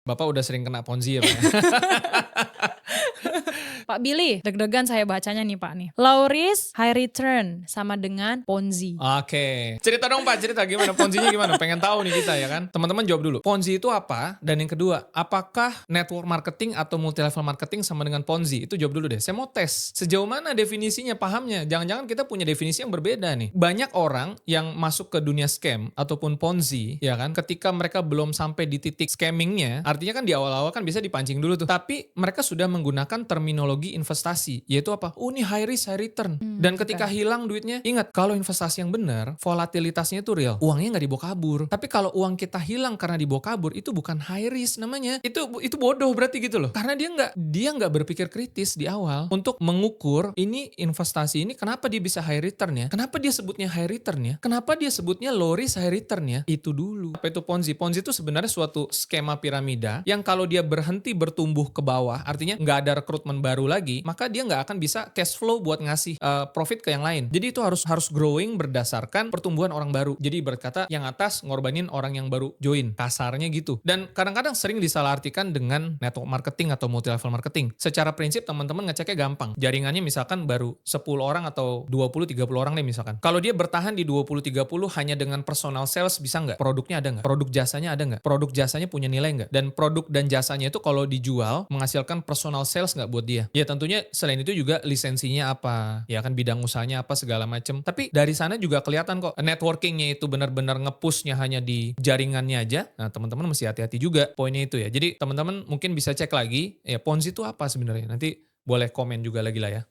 Bapak udah sering kena Ponzi ya, Pak, ya? Pak Billy, deg-degan saya bacanya nih Pak nih. Low risk, high return sama dengan Ponzi. Oke. Cerita dong Pak, cerita gimana Ponzi-nya gimana? Pengen tahu nih kita ya kan. Teman-teman jawab dulu. Ponzi itu apa? Dan yang kedua, apakah network marketing atau multi level marketing sama dengan Ponzi? Itu jawab dulu deh. Saya mau tes. Sejauh mana definisinya, pahamnya? Jangan-jangan kita punya definisi yang berbeda nih. Banyak orang yang masuk ke dunia scam ataupun Ponzi, ya kan, ketika mereka belum sampai di titik scammingnya, artinya kan di awal-awal kan bisa dipancing dulu tuh. Tapi mereka sudah menggunakan terminologi investasi, yaitu apa? Oh ini high risk, high return. Dan ketika Oke. hilang duitnya, ingat kalau investasi yang benar, volatilitasnya itu real. Uangnya nggak dibawa kabur. Tapi kalau uang kita hilang karena dibawa kabur, itu bukan high risk namanya. Itu bodoh berarti gitu loh. Karena dia nggak berpikir kritis di awal untuk mengukur ini investasi ini kenapa dia bisa high return ya? Kenapa dia sebutnya high return ya? Kenapa dia sebutnya low risk high return ya? Itu dulu. Apa itu Ponzi? Ponzi itu sebenarnya suatu skema piramida yang kalau dia berhenti bertumbuh ke bawah, artinya nggak ada rekrutmen baru lagi, maka dia nggak akan bisa cash flow buat ngasih profit ke yang lain. Jadi itu harus growing berdasarkan pertumbuhan orang baru. Jadi berkata yang atas ngorbanin orang yang baru join. Kasarnya gitu. Dan kadang-kadang sering disalahartikan dengan network marketing atau multi level marketing. Secara prinsip teman-teman ngeceknya gampang. Jaringannya misalkan baru 10 orang atau 20-30 orang deh misalkan. Kalau dia bertahan di 20-30 hanya dengan personal sales bisa nggak? Produknya ada nggak? Produk jasanya ada nggak? Produk jasanya punya nilai nggak? Dan produk dan jasanya itu kalau dijual menghasilkan personal sales nggak buat dia? Ya tentunya selain itu juga lisensinya apa, ya kan bidang usahanya apa segala macem. Tapi dari sana juga kelihatan kok networkingnya itu benar-benar ngepushnya hanya di jaringannya aja. Nah teman-teman mesti hati-hati juga poinnya itu ya. Jadi teman-teman mungkin bisa cek lagi ya Ponzi itu apa sebenarnya. Nanti boleh komen juga lagi lah ya.